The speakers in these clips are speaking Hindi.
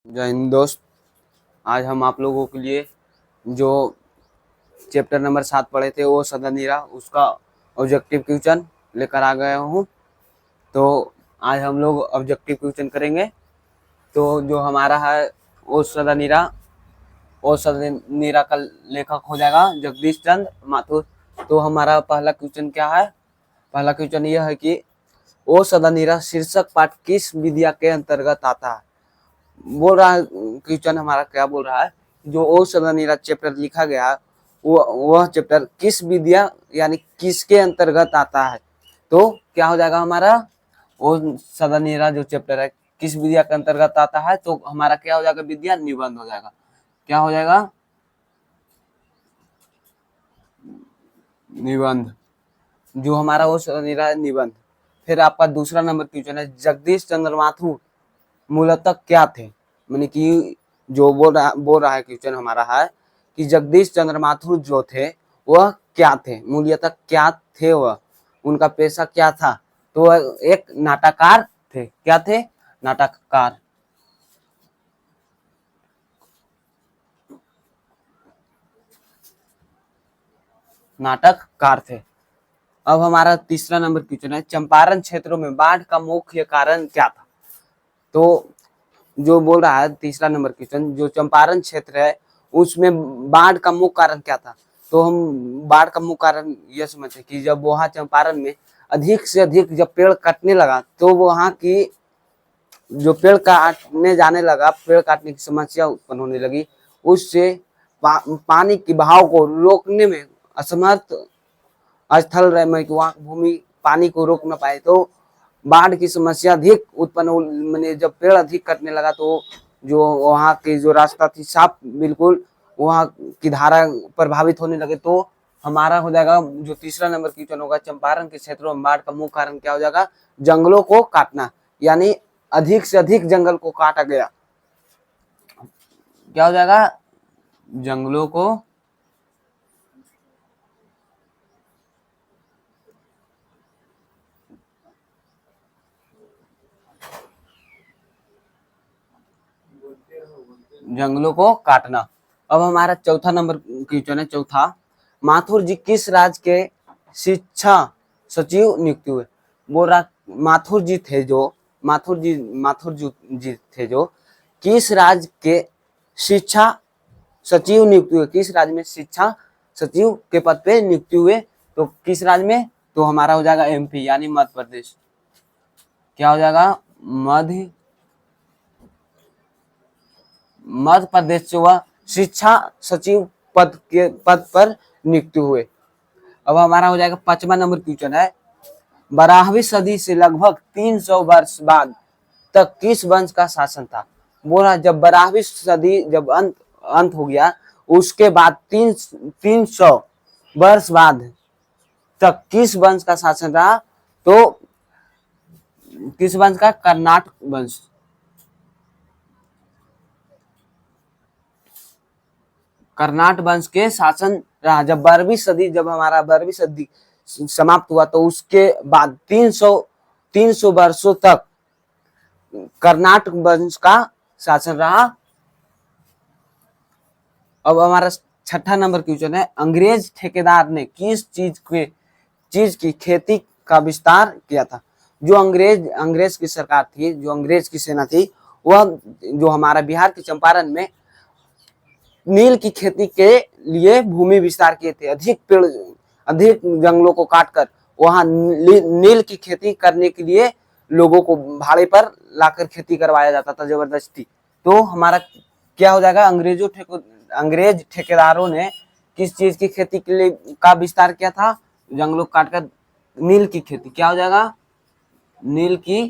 जय हिंद दोस्त। आज हम आप लोगों के लिए जो चैप्टर नंबर 7 पढ़े थे वो सदनीरा उसका ऑब्जेक्टिव क्वेश्चन लेकर आ गया हूँ। तो आज हम लोग ऑब्जेक्टिव क्वेश्चन करेंगे। तो जो हमारा है ओ सदनीरा का लेखक हो जाएगा जगदीश चंद्र माथुर। तो हमारा पहला क्वेश्चन क्या है? पहला क्वेश्चन यह है कि ओ सदनीरा शीर्षक पाठ किस विद्या के अंतर्गत आता है? बोल रहा है क्वेश्चन हमारा क्या बोल रहा है, जो ओ सदनीरा चैप्टर लिखा गया वह चैप्टर किस विद्या यानी किसके अंतर्गत आता है? तो क्या हो जाएगा हमारा ओ सदनीरा जो चैप्टर है किस विद्या के अंतर्गत आता है? तो हमारा क्या हो जाएगा? विद्या निबंध हो जाएगा। क्या हो जाएगा? निबंध। जो हमारा ओ सदनीरा है निबंध। फिर आपका दूसरा नंबर क्वेश्चन है जगदीश चंद्र माथुर मूलतः क्या थे? माने कि जो बोल रहा है क्वेश्चन हमारा है कि जगदीश चंद्र माथुर जो थे वह क्या थे, मूलतः क्या थे, वह उनका पेशा क्या था? तो वह एक नाटककार थे। क्या थे? नाटककार। नाटककार थे। अब हमारा तीसरा नंबर क्वेश्चन है चंपारण क्षेत्रों में बाढ़ का मुख्य कारण क्या था? तो जो बोल रहा है तीसरा नंबर क्वेश्चन, जो चंपारण क्षेत्र है उसमें बाढ़ का मुख्य कारण क्या था? तो हम बाढ़ का मुख्य कारण यह समझते कि जब वहां चंपारण में अधिक से अधिक जब पेड़ कटने लगा तो वहां की जो पेड़ काटने जाने लगा, पेड़ काटने की समस्या उत्पन्न होने लगी। उससे पानी की बहाव को रोकने में असमर्थ स्थल रहे में कि वहां भूमि पानी को रोक न पाए, तो बाढ़ की समस्या अधिक उत्पन्न मैंने जब पेड़ अधिक कटने लगा तो जो वहाँ की जो रास्ता थी साफ बिल्कुल वहाँ की धारा प्रभावित होने लगे। तो हमारा हो जाएगा जो तीसरा नंबर क्वेश्चन होगा चंपारण के क्षेत्रों में बाढ़ का मुख्य कारण क्या हो जाएगा? जंगलों को काटना, यानी अधिक से अधिक जंगल को काटा गया। क्या हो जाएगा? जंगलों को काटना। अब हमारा चौथा नंबर क्वेश्चन है चौथा, माथुर जी किस राज्य के शिक्षा सचिव नियुक्त हुए? बोल रहा माथुर जी थे जो किस राज्य के शिक्षा सचिव नियुक्त हुए? किस राज्य में शिक्षा सचिव के पद पे नियुक्ति हुए? तो किस राज्य में? तो हमारा हो जाएगा एमपी यानी मध्य प्रदेश। क्या हो जाएगा? मध्य प्रदेश से वह शिक्षा सचिव पद पर नियुक्त हुए। अब हमारा हो जाएगा पांचवा नंबर क्वेश्चन है 12वीं सदी से लगभग 300 वर्ष बाद तक किस वंश का शासन था? बोला जब 12वीं सदी जब अंत हो गया उसके बाद 300 वर्ष बाद तक किस वंश का शासन रहा? तो किस वंश का? कर्नाटक वंश। कर्नाटक वंश के शासन रहा। जब 12वीं सदी समाप्त हुआ तो उसके बाद 300 वर्षों तक कर्नाटक वंश का शासन रहा। अब हमारा छठा नंबर क्वेश्चन है अंग्रेज ठेकेदार ने किस चीज की खेती का विस्तार किया था? जो अंग्रेज की सरकार थी, जो अंग्रेज की सेना थी, वह जो हमारा बिहार के चंपारण में नील की खेती के लिए भूमि विस्तार किए थे। अधिक जंगलों को काटकर वहां नील की खेती करने के लिए लोगों को भाड़े पर लाकर खेती करवाया जाता था जबरदस्ती। तो हमारा क्या हो जाएगा? अंग्रेज ठेकेदारों ने किस चीज की खेती के लिए का विस्तार किया था? जंगलों काटकर नील की खेती। क्या हो जाएगा? नील की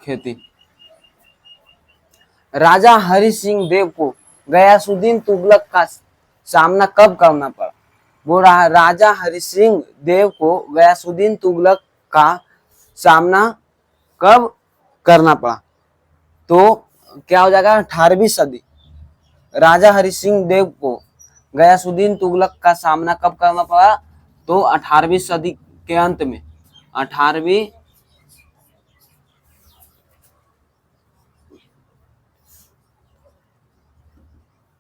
खेती। राजा हरि सिंह देव को गयासुद्दीन तुगलक का सामना कब करना पड़ा? वो राजा हरि सिंह देव को गयासुद्दीन तुगलक का सामना कब करना पड़ा? तो क्या हो जाएगा? 18वीं सदी। राजा हरि सिंह देव को गयासुद्दीन तुगलक का सामना कब करना पड़ा? तो 18वीं सदी के अंत में। 18वीं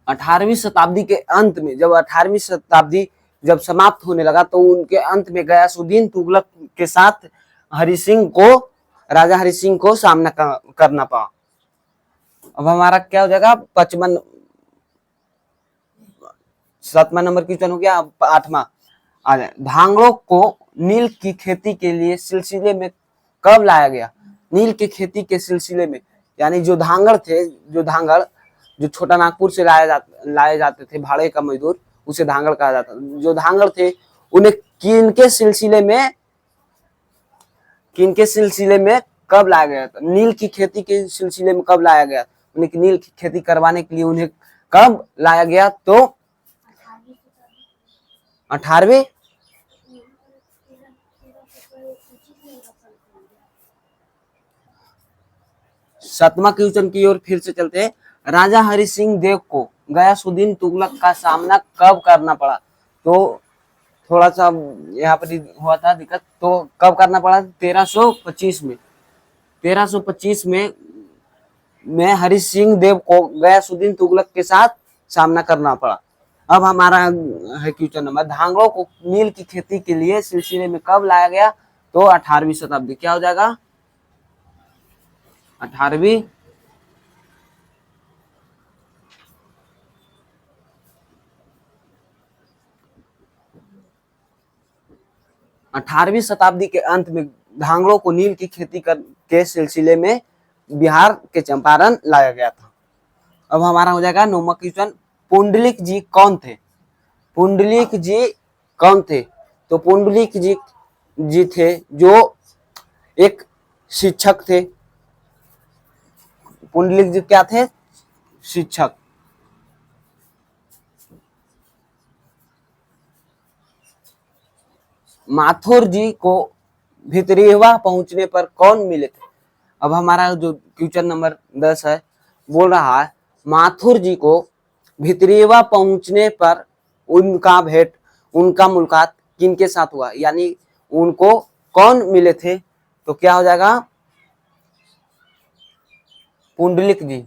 18वीं शताब्दी के अंत में, जब 18वीं शताब्दी जब समाप्त होने लगा, तो उनके अंत में गयासुद्दीन तुगलक के साथ राजा हरि सिंह को सामना करना पड़ा। अब हमारा क्या हो जाएगा, 55 7वां नंबर क्वेश्चन हो गया। 8वां आ जाए, भांगड़ों को नील की खेती के लिए सिलसिले में कब लाया गया? नील की खेती के सिलसिले में, यानी जो धांगड़ थे, जो छोटा नागपुर से लाए जाते थे भाड़े का मजदूर, उसे धांगड़ कहा जाता। जो धांगड़ थे उन्हें किनके सिलसिले में कब लाया गया था? नील की खेती के सिलसिले में कब लाया गया? उन्हें नील की खेती करवाने के लिए उन्हें कब लाया गया? तो 18वीं 7वां क्वेश्चन की ओर फिर से चलते हैं। राजा हरि सिंह देव को गयासुद्दीन तुगलक का सामना कब करना पड़ा? तो थोड़ा सा यहाँ पर हुआ था दिक्कत, तो कब करना पड़ा? 1325 में। 1325 में हरि सिंह देव को गयासुद्दीन तुगलक के साथ सामना करना पड़ा। अब हमारा है क्वेश्चन नंबर, धांगड़ों को नील की खेती के लिए सिलसिले में कब लाया गया? तो 18वीं शताब्दी। क्या हो जाएगा? 18वीं 18वीं शताब्दी के अंत में धांगड़ों को नील की खेती के सिलसिले में बिहार के चंपारण लाया गया था। अब हमारा हो जाएगा 9वां क्वेश्चन, पुंडलिक जी कौन थे? पुंडलिक जी कौन थे? तो पुंडलिक जी थे जो एक शिक्षक थे। पुंडलिक जी क्या थे? शिक्षक। माथुर जी को भितरीवा पहुंचने पर कौन मिले थे? अब हमारा जो क्वेश्चन नंबर 10 है, बोल रहा है माथुर जी को भितरीवा पहुंचने पर उनका मुलाकात किनके साथ हुआ, यानी उनको कौन मिले थे? तो क्या हो जाएगा? पुंडलिक जी।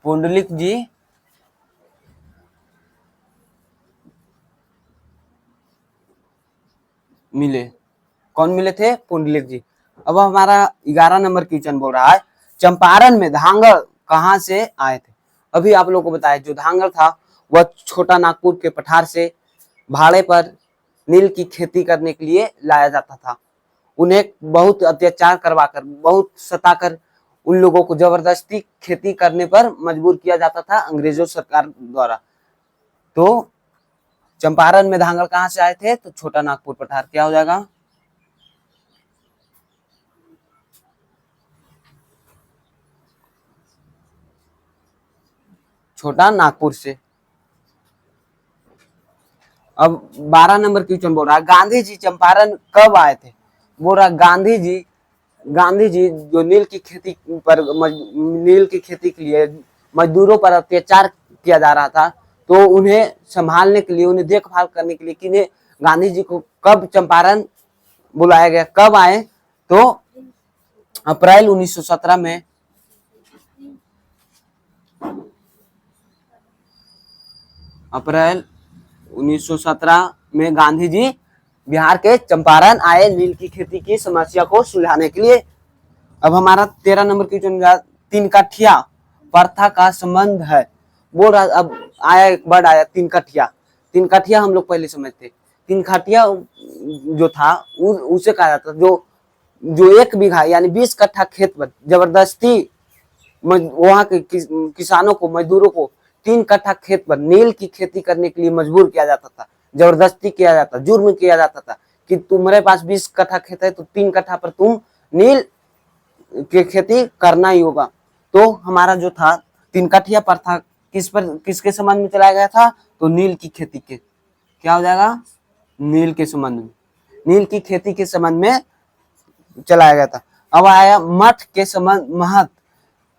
पुंडलिक जी मिले। कौन मिले थे? पुंडलिक जी। अब हमारा 11 नंबर क्वेश्चन बोल रहा है, चंपारण में धांगड़ कहां से आए थे? अभी आप लोगों को बताया, जो धांगड़ था वह छोटा नागपुर के पठार से भाड़े पर नील की खेती करने के लिए लाया जाता था। उन्हें बहुत अत्याचार करवाकर, बहुत सताकर उन लोगों को जबरदस्ती खेती करने पर मजबूर किया जाता था अंग्रेजों सरकार द्वारा। तो चंपारण में धांगड़ कहां से आए थे? तो छोटा नागपुर पठार। क्या हो जाएगा? छोटा नागपुर से। अब 12 नंबर क्वेश्चन बोल रहा है, गांधी जी चंपारण कब आए थे? बोल रहा गांधी जी जो नील की खेती के लिए मजदूरों पर अत्याचार किया जा रहा था, तो उन्हें संभालने के लिए, उन्हें देखभाल करने के लिए किन्हें गांधी जी को कब चंपारण बुलाया गया? कब आए? तो अप्रैल 1917 में। अप्रैल 1917 में गांधी जी बिहार के चंपारण आए नील की खेती की समस्या को सुलझाने के लिए। अब हमारा 13 नंबर क्वेश्चन, तीन कठिया प्रथा का संबंध है। बोल रहा, अब आया एक वर्ड आया तीन कठिया। तीन कठिया हम लोग पहले समझते। तीन कठिया जो था उसे कहा जाता, जो 1 बीघा यानी 20 कट्ठा खेत पर जबरदस्ती वहां के किसानों को, मजदूरों को 3 कट्ठा खेत पर नील की खेती करने के लिए मजबूर किया जाता था, जबरदस्ती किया जाता, जुर्म किया जाता था कि तुम्हारे पास 20 कट्ठा खेत है तो 3 कट्ठा पर तुम नील की खेती करना ही होगा। तो हमारा जो था 3 कठिया प्रथा किसके संबंध में चलाया गया था? तो नील की खेती के। क्या हो जाएगा? नील के संबंध में, नील की खेती के संबंध में चलाया गया था। अब आया मठ के संबंध, महत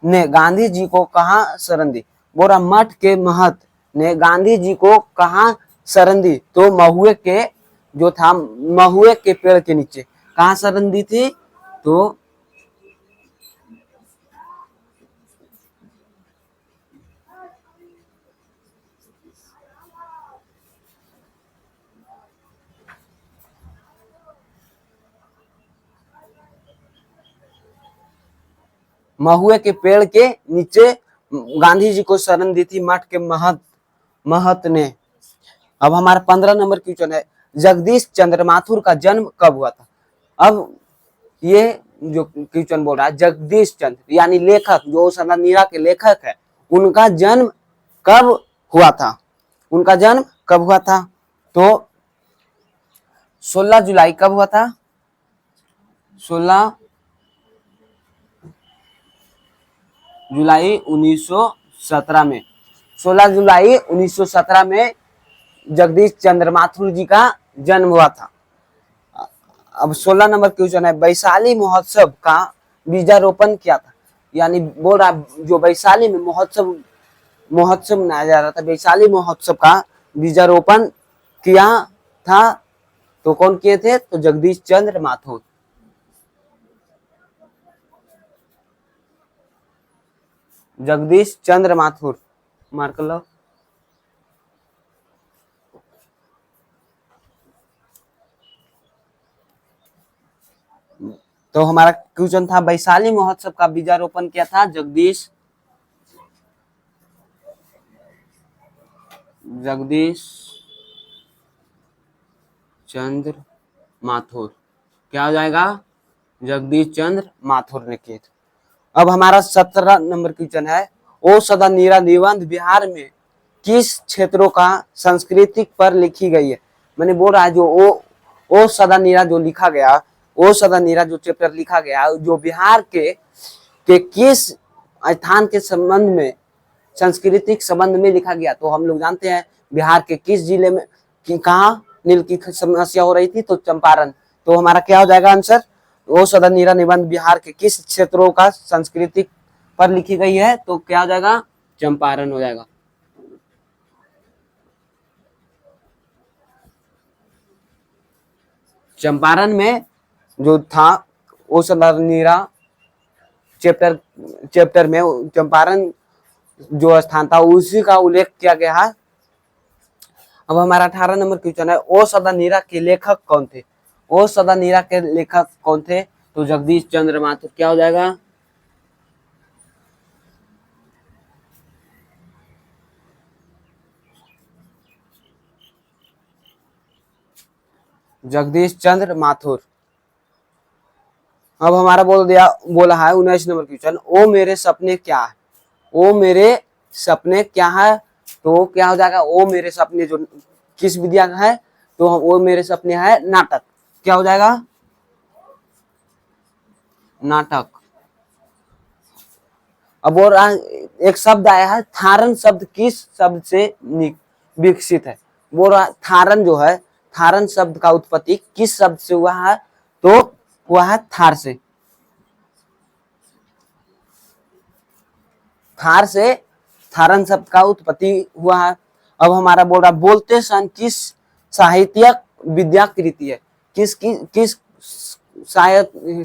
ने गांधी जी को कहा शरण दी? बोरा मठ के महत ने गांधी जी को कहा शरण दी? तो महुए के जो था, महुए के पेड़ के नीचे। कहा शरण दी थी? तो महुए के पेड़ के नीचे गांधी जी को शरण दी थी मठ के महत ने। अब हमारा 15 नंबर क्वेश्चन है, जगदीश चंद्र माथुर का जन्म कब हुआ था। अब ये जो क्वेश्चन बोल रहा है, जगदीश चंद्र यानी लेखक, जो सदा नीरा के लेखक है, उनका जन्म कब हुआ था, उनका जन्म कब हुआ था। तो 16 जुलाई कब हुआ था, 16 जुलाई 1917 में, 16 जुलाई 1917 में जगदीश चंद्र माथुर जी का जन्म हुआ था। अब 16 नंबर क्वेश्चन है, वैशाली महोत्सव का बीजारोपण किया था। यानी बोल रहा जो वैशाली में महोत्सव मनाया जा रहा था, वैशाली महोत्सव का बीजारोपण किया था, तो कौन किए थे, तो जगदीश चंद्र माथुर। जगदीश चंद्र माथुर मार्क लो। तो हमारा क्वेश्चन था, वैशाली महोत्सव का बीजारोपण किया था जगदीश चंद्र माथुर। क्या हो जाएगा, जगदीश चंद्र माथुर ने किए थे। अब हमारा 17 नंबर क्वेश्चन है, ओ सदा नीरा निबंध बिहार में किस क्षेत्रों का सांस्कृतिक पर लिखी गई है। मैंने बोल रहा है जो ओ सदा नीरा जो लिखा गया, ओ सदा नीरा जो चैप्टर लिखा गया, जो बिहार के किस स्थान के संबंध में, सांस्कृतिक संबंध में लिखा गया। तो हम लोग जानते हैं बिहार के किस जिले में कहाँ नील की समस्या हो रही थी, तो चंपारण। तो हमारा क्या हो जाएगा आंसर, ओ सदा नीरा निबंध बिहार के किस क्षेत्रों का सांस्कृतिक पर लिखी गई है, तो क्या हो जाएगा, चंपारण हो जाएगा। चंपारण में जो था ओ सदा नीरा चैप्टर में चंपारण जो स्थान था उसी का उल्लेख किया गया है। अब हमारा 18 नंबर क्वेश्चन है, ओ सदा नीरा के लेखक कौन थे। ओ सदा नीरा के लेखक कौन थे, तो जगदीश चंद्र माथुर। क्या हो जाएगा, जगदीश चंद्र माथुर। अब हमारा बोला है 19 नंबर क्वेश्चन, ओ मेरे सपने क्या है। ओ मेरे सपने क्या है, तो क्या हो जाएगा, ओ मेरे सपने जो किस विद्या का है, तो वो मेरे सपने है नाटक। क्या हो जाएगा, नाटक। अब और एक शब्द आया है, थारन शब्द किस शब्द से विकसित है। वो थारन जो है, थारन शब्द का उत्पत्ति किस शब्द से हुआ है, तो हुआ है थार से। थार से थारन शब्द का उत्पत्ति हुआ है। अब हमारा बोल रहा, बोलते सन किस साहित्यक विद्या कृति है। किस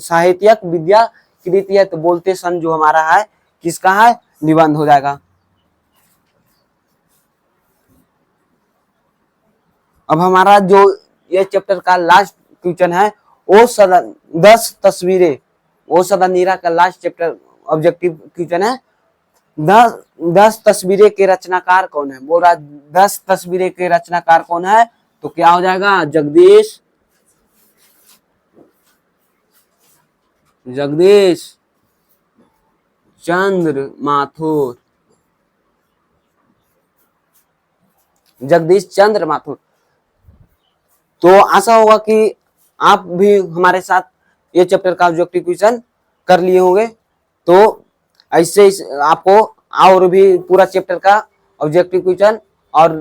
साहित्यक विद्या कृति है, तो बोलते सन जो हमारा है किसका है, निबंध हो जाएगा। अब हमारा जो ये चैप्टर का लास्ट क्वेश्चन है, ओ सदा 10 तस्वीरें, ओ सदा नीरा का लास्ट चैप्टर ऑब्जेक्टिव क्वेश्चन है, 10 तस्वीरें के रचनाकार कौन है। बोल रहा 10 तस्वीरें के रचनाकार कौन है, तो क्या हो जाएगा, जगदीश चंद्र माथुर। जगदीश चंद्र माथुर। तो आशा होगा कि आप भी हमारे साथ ये चैप्टर का ऑब्जेक्टिव क्वेश्चन कर लिए होंगे। तो ऐसे आपको और भी पूरा चैप्टर का ऑब्जेक्टिव क्वेश्चन और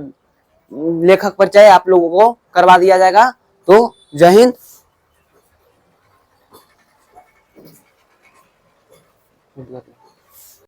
लेखक परिचय आप लोगों को करवा दिया जाएगा। तो जय हिंद।